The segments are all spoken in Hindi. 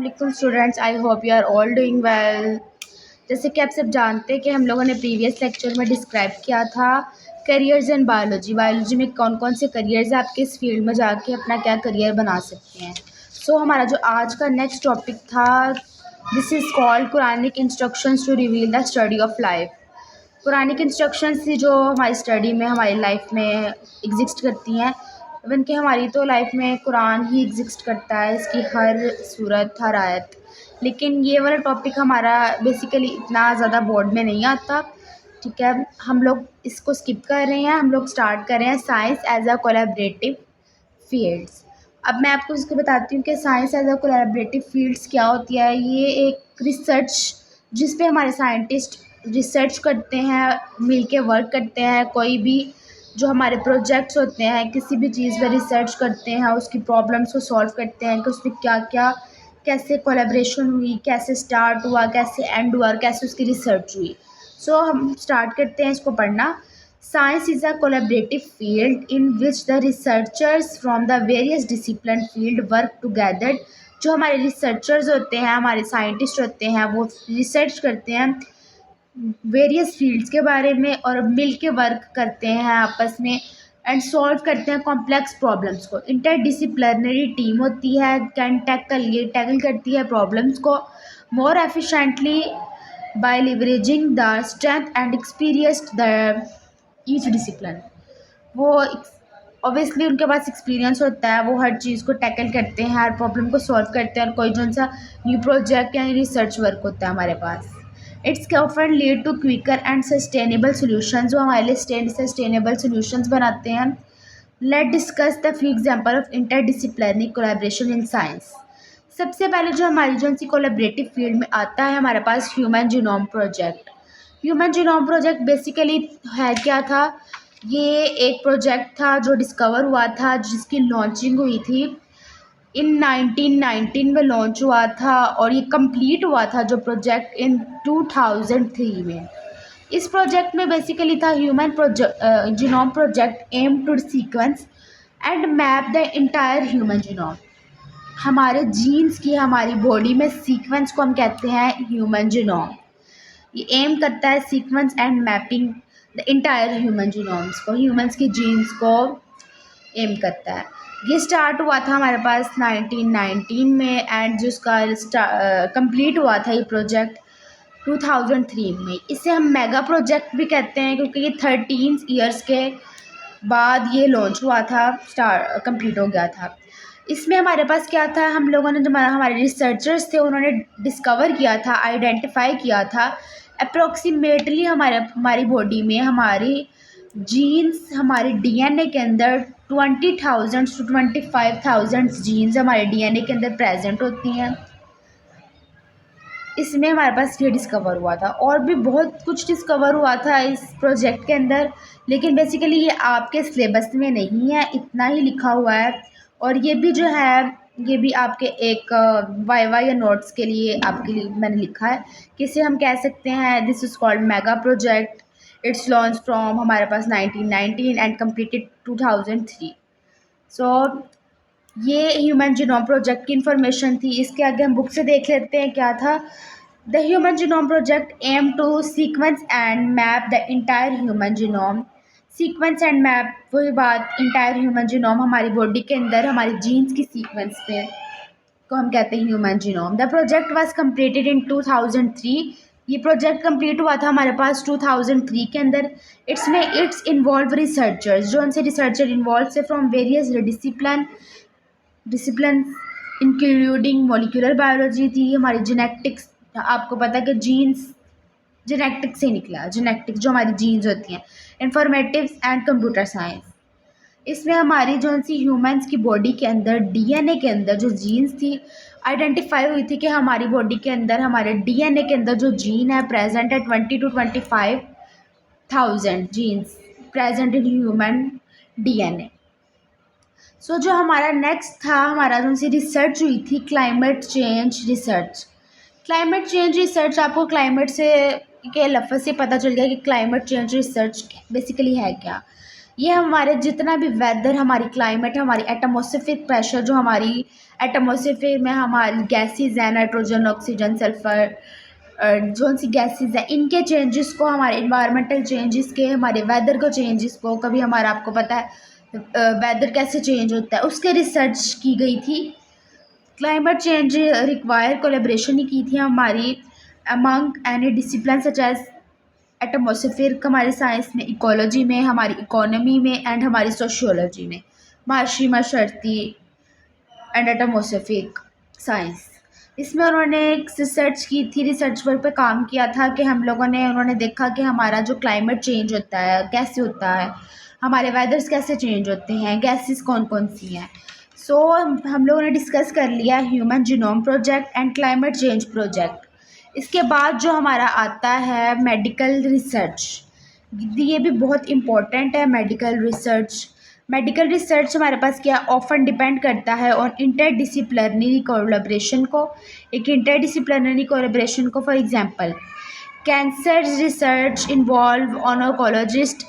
वालेकुम students, I hope you are all doing well. जैसे कि आप सब जानते हैं कि हम लोगों ने प्रीवियस लेक्चर में डिस्क्राइब किया था करियर्स इन बायोलॉजी में कौन कौन से करियर्स आप किस फील्ड में जाके अपना क्या करियर बना सकते हैं। हमारा जो आज का नेक्स्ट टॉपिक था, this is called Quranic instructions to reveal the study of life. Puranic instructions थी जो हमारी स्टडी में हमारी लाइफ में एग्जिस्ट करती हैं। इवन कि हमारी तो लाइफ में कुरान ही एग्जिस्ट करता है, इसकी हर सूरत हर आयत। लेकिन ये वाला टॉपिक हमारा बेसिकली इतना ज़्यादा बोर्ड में नहीं आता, ठीक है। हम लोग इसको स्किप कर रहे हैं, हम लोग स्टार्ट कर रहे हैं science as a collaborative fields. अब मैं आपको इसको बताती हूँ कि science as a collaborative fields क्या होती है। ये एक रिसर्च जिस पे हमारे साइंटिस्ट रिसर्च करते हैं, मिल के वर्क करते हैं। कोई भी जो हमारे प्रोजेक्ट्स होते हैं, किसी भी चीज़ पर रिसर्च करते हैं, उसकी प्रॉब्लम्स को सॉल्व करते हैं कि उसमें क्या क्या कैसे कोलैबोरेशन हुई, कैसे स्टार्ट हुआ, कैसे एंड हुआ और कैसे उसकी रिसर्च हुई। हम स्टार्ट करते हैं इसको पढ़ना। Science is a collaborative field in which the researchers from the various discipline field work together। जो हमारे रिसर्चर्स होते हैं, हमारे साइंटिस्ट होते हैं, वो रिसर्च करते हैं वेरियस फील्ड्स के बारे में और मिल के वर्क करते हैं आपस में एंड सॉल्व करते हैं कॉम्प्लेक्स प्रॉब्लम्स को। इंटरडिसिप्लिनरी टीम होती है, कैन टैकल करती है प्रॉब्लम्स को more efficiently by leveraging the strength and experience the each discipline. वो ऑब्वियसली उनके पास एक्सपीरियंस होता है, वो हर चीज़ को टैकल करते हैं, हर प्रॉब्लम को सॉल्व करते हैं और कोई जो सा न्यू प्रोजेक्ट या रिसर्च वर्क होता है हमारे पास। It's often lead to quicker and sustainable solutions, जो हमारे लिए सस्टेनेबल सोल्यूशंस बनाते हैं। Let discuss the few example of interdisciplinary collaboration in science. सबसे पहले जो हमारी जो सी कोलैबोरेटिव फील्ड में आता है हमारे पास human genome project. Human genome project basically है क्या था, ये एक प्रोजेक्ट था जो डिस्कवर हुआ था, जिसकी लॉन्चिंग हुई थी इन 1919 में लॉन्च हुआ था और ये कंप्लीट हुआ था जो प्रोजेक्ट इन 2003 में। इस प्रोजेक्ट में बेसिकली था human genome project aim to sequence and map the entire human genome. हमारे जीन्स की हमारी बॉडी में सीक्वेंस को हम कहते हैं ह्यूमन जीनोम। ये एम करता है sequence and mapping the entire human genomes को, ह्यूमंस की जीन्स को एम करता है। ये स्टार्ट हुआ था हमारे पास 1919 में एंड जिसका कंप्लीट हुआ था ये प्रोजेक्ट 2003 में। इसे हम मेगा प्रोजेक्ट भी कहते हैं क्योंकि ये 13 ईयर्स के बाद ये लॉन्च हुआ था, कंप्लीट हो गया था। इसमें हमारे पास क्या था, हम लोगों ने जो हमारे रिसर्चर्स थे उन्होंने डिस्कवर किया था, आइडेंटिफाई किया था अप्रोक्सीमेटली हमारी बॉडी में हमारी जीन्स, हमारे डीएनए के अंदर 20,000 to 25,000 जीन्स हमारे डीएनए के अंदर प्रेजेंट होती हैं। इसमें हमारे पास ये डिस्कवर हुआ था और भी बहुत कुछ डिस्कवर हुआ था इस प्रोजेक्ट के अंदर, लेकिन बेसिकली ये आपके सिलेबस में नहीं है, इतना ही लिखा हुआ है। और ये भी जो है ये भी आपके एक वाइवा या नोट्स के लिए आपके लिए मैंने लिखा है कि इसे हम कह सकते हैं this is called mega project. It's launch from हमारे पास 1919 एंड कम्प्लीटेड 2003। ये ह्यूमन जीनोम प्रोजेक्ट की इन्फॉर्मेशन थी। इसके आगे हम बुक से देख लेते हैं क्या था। The human genome project aim to sequence and map the entire human genome. Sequence and map वही बात, इंटायर ह्यूमन जीनोम हमारी बॉडी के अंदर हमारी जीन्स की सीक्वेंस पे को हम कहते हैं human genome. The project was completed in 2003। ये प्रोजेक्ट कंप्लीट हुआ था हमारे पास 2003 के अंदर। इट्स इन्वॉल्व रिसर्चर्स, जो उनसे रिसर्चर इन्वॉल्व से from various discipline including molecular biology थी, हमारी जेनेटिक्स। आपको पता है कि जीन्स जेनेटिक्स से निकला, जेनेटिक्स जो हमारी जीन्स होती हैं, इंफॉर्मेटिव्स एंड कंप्यूटर साइंस। इसमें हमारी जो सी ह्यूमंस की बॉडी के अंदर डीएनए के अंदर जो जीन्स थी आइडेंटिफाई हुई थी कि हमारी बॉडी के अंदर हमारे डीएनए के अंदर जो जीन है प्रेजेंट है 20 to 25,000 genes present in human DNA. जो हमारा नेक्स्ट था, हमारा जो सी रिसर्च हुई थी climate change research. Climate change research आपको क्लाइमेट से के लफ्ज़ से पता चल गया कि क्लाइमेट चेंज रिसर्च बेसिकली है क्या। ये हमारे जितना भी वेदर, हमारी क्लाइमेट, हमारी एटमॉस्फेरिक प्रेशर, जो हमारी एटमॉस्फेयर में हमारी गैसेस हैं, नाइट्रोजन, ऑक्सीजन, सल्फर, जो सी गैसेस हैं, इनके चेंजेस को, हमारे इन्वायरमेंटल चेंजेस के, हमारे वेदर को चेंजेस को, कभी हमारा, आपको पता है वेदर कैसे चेंज होता है, उसके रिसर्च की गई थी। क्लाइमेट चेंज रिक्वायर कोलेब्रेशन ही की थी हमारी among any discipline such as atmosphere, हमारे साइंस में, इकोलॉजी में, हमारी इकोनॉमी में एंड हमारी सोशियोलॉजी में, महर्षि मशर्ती एंड एटमॉस्फेरिक साइंस। इसमें उन्होंने एक रिसर्च की थी, रिसर्च वर्क पे काम किया था कि उन्होंने देखा कि हमारा जो क्लाइमेट चेंज होता है कैसे होता है, हमारे वेदर्स कैसे चेंज होते हैं, गैसेस कौन कौन सी हैं। सो हम लोगों ने डिस्कस कर लिया human genome project and climate change project. इसके बाद जो हमारा आता है मेडिकल रिसर्च, ये भी बहुत इम्पोर्टेंट है। मेडिकल रिसर्च हमारे पास क्या ऑफन डिपेंड करता है और इंटरडिसिप्लिनरी कोलैबोरेशन को, for example cancer research involve oncologist.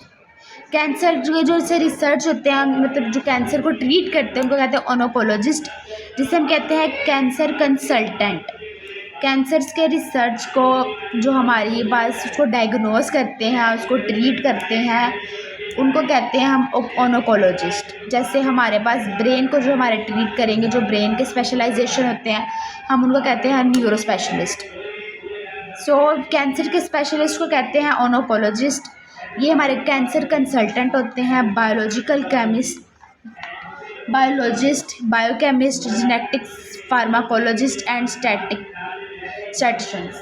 Cancer जो से रिसर्च होते हैं, मतलब जो कैंसर को ट्रीट करते हैं, उनको कहते हैं ऑनकोलॉजिस्ट, जिसे हम कहते हैं कैंसर कंसल्टेंट। कैंसर्स के रिसर्च को, जो हमारी बात उसको डायग्नोस करते हैं, उसको ट्रीट करते हैं, उनको कहते हैं हम ऑनकोलॉजिस्ट। जैसे हमारे पास ब्रेन को जो हमारे ट्रीट करेंगे, जो ब्रेन के स्पेशलाइजेशन होते हैं, हम उनको कहते हैं न्यूरो स्पेशलिस्ट। सो कैंसर के स्पेशलिस्ट को कहते हैं ऑनकोलॉजिस्ट। ये हमारे कैंसर कंसल्टेंट होते हैं, biologist, biochemist, genetics, pharmacologist and statisticians.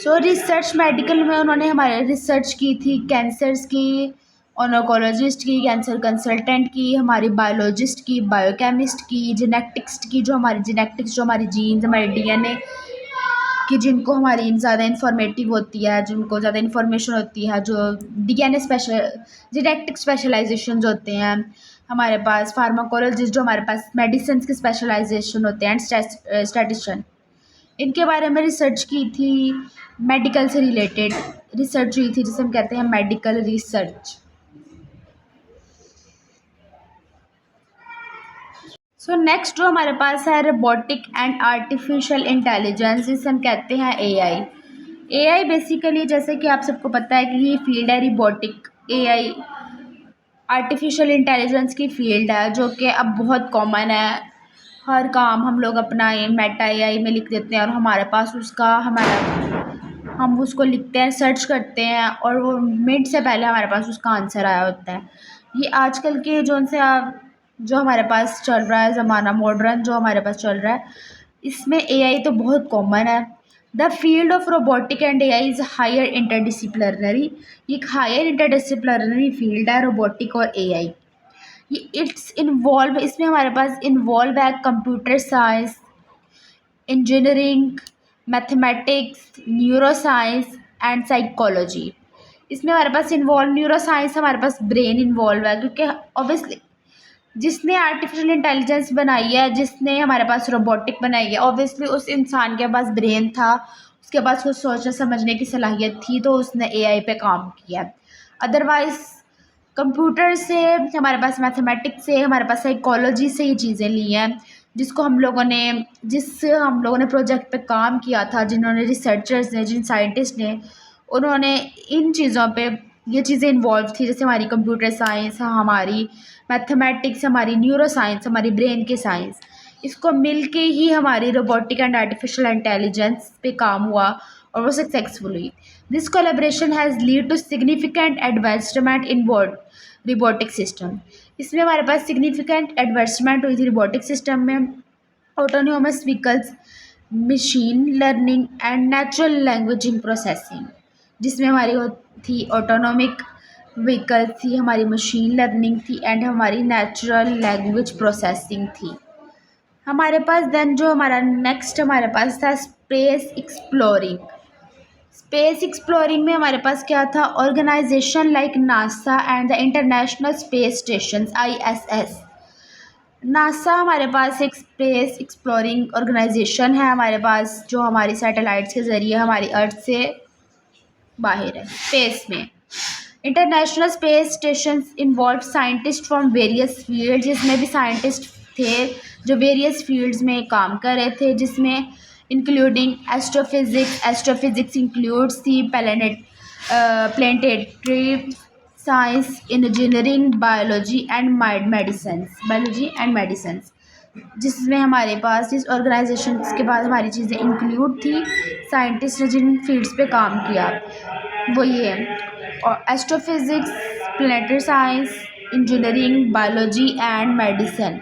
So research medical में उन्होंने हमारे रिसर्च की थी कैंसर्स की, ऑनकोलॉजिस्ट की, कैंसर कंसल्टेंट की, हमारी बायोलॉजिस्ट की, बायोकेमिस्ट की, जेनेटिक्स की, जो हमारी जीन्स, हमारे डीएनए कि जिनको हमारी ज़्यादा इन्फॉर्मेटिव होती है, जिनको ज़्यादा इन्फॉर्मेशन होती है, जो डीएनए जेनेटिक स्पेशलाइजेशन होते हैं। हमारे पास फार्माकोलॉजिस्ट, जो हमारे पास मेडिसिन के स्पेशलाइजेशन होते हैं, एंड स्टैटिस्टिशियन, इनके बारे में रिसर्च की थी। मेडिकल से रिलेटेड रिसर्च हुई थी, जिसे हम कहते हैं मेडिकल रिसर्च। सो नेक्स्ट जो हमारे पास है रोबोटिक एंड आर्टिफिशियल इंटेलिजेंस, जिसे हम कहते हैं एआई। एआई बेसिकली, जैसे कि आप सबको पता है कि ये फील्ड है रोबोटिक, एआई आर्टिफिशियल इंटेलिजेंस की फील्ड है, जो कि अब बहुत कॉमन है। हर काम हम लोग अपना मेटा एआई में लिख देते हैं और हमारे पास हम उसको लिखते हैं, सर्च करते हैं और वो मिनट से पहले हमारे पास उसका आंसर आया होता है। ये आजकल के जो हमारे पास चल रहा है ज़माना, मॉडर्न जो हमारे पास चल रहा है, इसमें एआई तो बहुत कॉमन है। The field of robotic and AI is higher interdisciplinary. ये एक हायर इंटरडिसिप्लिनरी फील्ड है रोबोटिक और एआई। ये इसमें हमारे पास इन्वॉल्व है computer science, engineering, mathematics, neuroscience and psychology. इसमें हमारे पास न्यूरो साइंस, हमारे पास ब्रेन इन्वॉल्व है, क्योंकि ऑब्वियसली जिसने आर्टिफिशियल इंटेलिजेंस बनाई है, जिसने हमारे पास रोबोटिक बनाई है, ऑब्वियसली उस इंसान के पास ब्रेन था, उसके पास कुछ सोचने समझने की सलाहियत थी, तो उसने एआई पे काम किया। अदरवाइज़ कंप्यूटर से, हमारे पास मैथमेटिक्स से, हमारे पास साइकोलॉजी से ये चीज़ें ली हैं, जिस हम लोगों ने प्रोजेक्ट पे काम किया था, रिसर्चर्स ने, जिन साइंटिस्ट ने, उन्होंने इन चीज़ों पे ये चीज़ें इन्वॉल्व थी, जैसे हमारी कंप्यूटर साइंस, हमारी मैथमेटिक्स, हमारी न्यूरो साइंस, हमारी ब्रेन की साइंस, इसको मिल के ही हमारी रोबोटिक एंड आर्टिफिशियल इंटेलिजेंस पे काम हुआ और वो सक्सेसफुल हुई। This collaboration has lead to significant advancement in robotic system. इसमें हमारे पास सिग्निफिकेंट एडवांसमेंट हुई थी रोबोटिक सिस्टम में। Autonomous vehicles, machine learning and natural languaging processing, जिसमें हमारी थी ऑटोनोमिक व्हीकल थी, हमारी मशीन लर्निंग थी एंड हमारी नेचुरल लैंग्वेज प्रोसेसिंग थी। हमारे पास देन जो हमारा नेक्स्ट हमारे पास था स्पेस एक्सप्लोरिंग। स्पेस एक्सप्लोरिंग में हमारे पास क्या था, organisation like NASA and the International Space Station ISS। NASA हमारे पास एक स्पेस एक्सप्लोरिंग ऑर्गेनाइजेशन है हमारे पास, जो हमारी सैटेलाइट्स के ज़रिए हमारी अर्थ से बाहर है, स्पेस में। International Space station involve scientist from various field, जिसमें भी साइंटिस्ट थे जो वेरियस फील्ड्स में काम कर रहे थे, जिसमें including astrophysics includes the planetary science, engineering, biology and medicines, जिसमें हमारे पास इस ऑर्गेनाइजेशन के बाद हमारी चीज़ें इंक्लूड थी। साइंटिस्ट ने जिन फील्ड्स पे काम किया वो ये है, और astrophysics, planetary science, engineering, biology and medicine.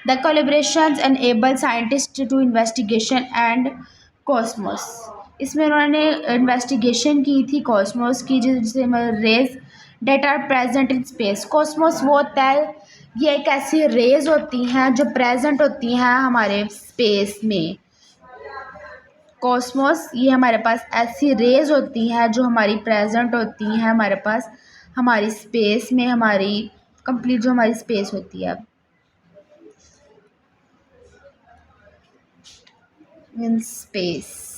The collaborations enable scientist to investigation and cosmos. इसमें उन्होंने इन्वेस्टिगेशन की थी कॉस्मोस की, जिससे rays that are present in space. Cosmos वो होता है, ये एक ऐसी रेज होती हैं जो प्रेजेंट होती हैं हमारे स्पेस में। कॉस्मोस ये हमारे पास ऐसी रेज होती हैं जो हमारी प्रेजेंट होती हैं हमारे पास हमारी स्पेस में, हमारी कंप्लीट जो हमारी स्पेस होती है in space,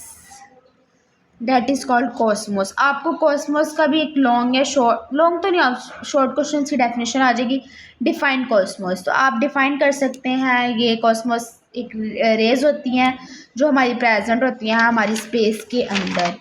that is called Cosmos. आपको कॉस्मोस का भी एक लॉन्ग या शॉर्ट, लॉन्ग तो नहीं, शॉर्ट क्वेश्चन की डेफिनेशन आ जाएगी, डिफाइन कॉस्मोस। तो आप डिफाइन कर सकते हैं, ये कॉस्मोस एक रेज होती हैं जो हमारी प्रेजेंट होती हैं हमारी स्पेस के अंदर।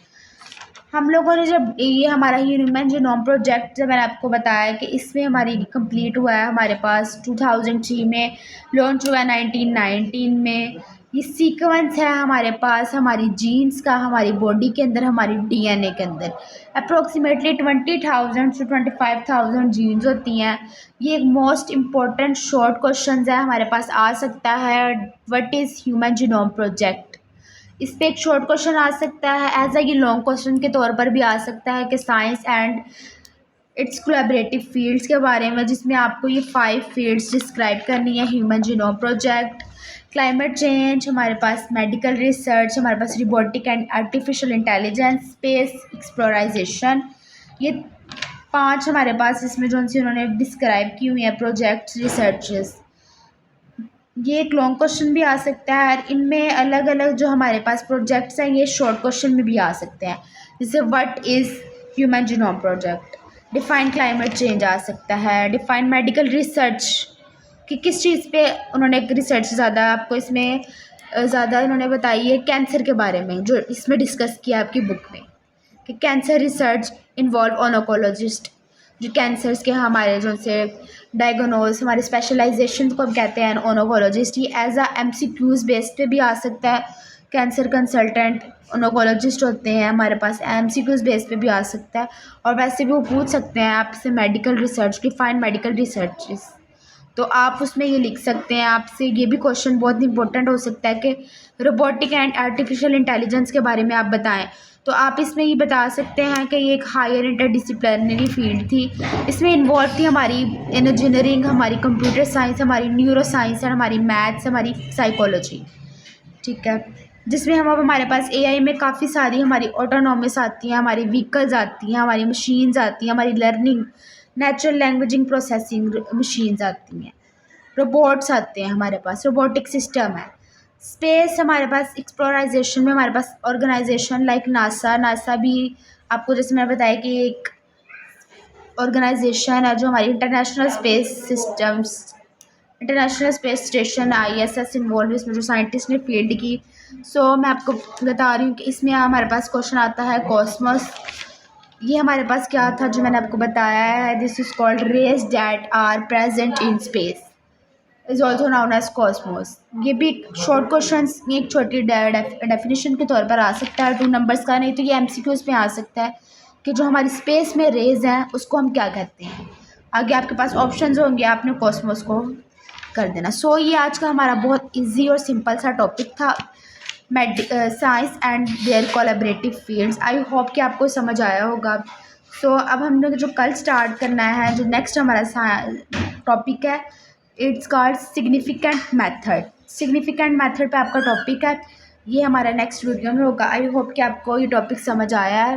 हम लोगों ने जब ये हमारा ह्यूमन जीनोम प्रोजेक्ट, जब मैंने आपको बताया कि इसमें हमारी कंप्लीट हुआ है, हमारे पास 2003 में लॉन्च हुआ है, 1919 में। ये सीक्वेंस है हमारे पास हमारी जीन्स का, हमारी बॉडी के अंदर, हमारी डीएनए के अंदर अप्रोक्सीमेटली 20,000 से 25,000 जीन्स होती हैं। ये एक मोस्ट इम्पॉर्टेंट शॉर्ट क्वेश्चन है हमारे पास आ सकता है, what is human genome project. इस पर एक शॉर्ट क्वेश्चन आ सकता है, एज ये लॉन्ग क्वेश्चन के तौर पर भी आ सकता है कि science and it's collaborative fields के बारे में, जिसमें आपको ये 5 फील्ड्स डिस्क्राइब करनी है। Human genome project, climate change, हमारे पास मेडिकल रिसर्च, हमारे पास robotic and artificial intelligence, space explorization. ये 5 हमारे पास इसमें जो सी उन्होंने डिस्क्राइब की हुई हैं प्रोजेक्ट्स, रिसर्चेस। ये एक लॉन्ग क्वेश्चन भी आ सकता है, और इनमें अलग अलग जो हमारे पास प्रोजेक्ट्स हैं ये शॉर्ट क्वेश्चन में भी आ सकते हैं, जैसे what is human genome project, define climate change आ सकता है, डिफाइन मेडिकल रिसर्च कि किस चीज़ पे उन्होंने रिसर्च ज़्यादा आपको इसमें ज़्यादा इन्होंने बताई है कैंसर के बारे में, जो इसमें डिस्कस किया आपकी बुक में कि कैंसर रिसर्च इन्वॉल्व ऑनकोलॉजिस्ट, जो कैंसर्स के हमारे जो से डायग्नोज, हमारे स्पेशलाइजेशन को हम कहते हैं ऑनकोलॉजिस्ट। ये एज आ MCQs बेस पे भी आ सकता है, कैंसर कंसल्टेंट ऑनकोलॉजिस्ट होते हैं हमारे पास, MCQs बेस पे भी आ सकता है। और वैसे भी वो पूछ सकते हैं आपसे medical research, define medical researches, तो आप उसमें ये लिख सकते हैं। आपसे ये भी क्वेश्चन बहुत इंपॉर्टेंट हो सकता है कि रोबोटिक एंड आर्टिफिशियल इंटेलिजेंस के बारे में आप बताएं, तो आप इसमें ये बता सकते हैं कि ये एक हायर इंटरडिसिप्लिनरी फील्ड थी। इसमें इन्वॉल्व थी हमारी इंजीनियरिंग, हमारी कंप्यूटर साइंस, हमारी न्यूरो साइंस, और हमारी मैथ्स, हमारी साइकोलॉजी, ठीक है। जिसमें हम अब हमारे पास AI में काफ़ी सारी हमारी ऑटोनॉमस आती हैं, हमारी व्हीकल्स आती हैं, हमारी मशीन्स आती हैं, हमारी learning natural languaging processing machines आती हैं, रोबोट्स आते हैं हमारे पास, रोबोटिक सिस्टम है। स्पेस हमारे पास एक्सप्लोराइजेशन में हमारे पास ऑर्गेनाइजेशन लाइक नासा भी आपको, जैसे मैंने बताया कि एक ऑर्गेनाइजेशन है जो हमारी international Space Station ISS involve, इसमें जो साइंटिस्ट ने फील्ड की। सो मैं आपको बता रही हूँ कि इसमें हमारे पास क्वेश्चन आता है कॉस्मोस। ये हमारे पास क्या था जो मैंने आपको बताया है, this is called rays that are present in space is also known as cosmos. ये भी शॉर्ट क्वेश्चन, एक छोटी डेफिनेशन के तौर पर आ सकता है 2 नंबर्स का, नहीं तो ये MCQs में आ सकता है कि जो हमारी स्पेस में रेज हैं उसको हम क्या कहते हैं। आगे आपके पास ऑप्शंस होंगे, आपने कॉस्मोस को कर देना। सो ये आज का हमारा बहुत ईजी और सिंपल सा टॉपिक था, science and their collaborative fields. I hope कि आपको समझ आया होगा। सो अब हम लोग जो कल स्टार्ट करना है, जो नेक्स्ट हमारा टॉपिक है, it's called significant method. Significant method पे आपका टॉपिक है, ये हमारा नेक्स्ट वीडियो में होगा। आई होप कि आपको ये टॉपिक समझ आया है।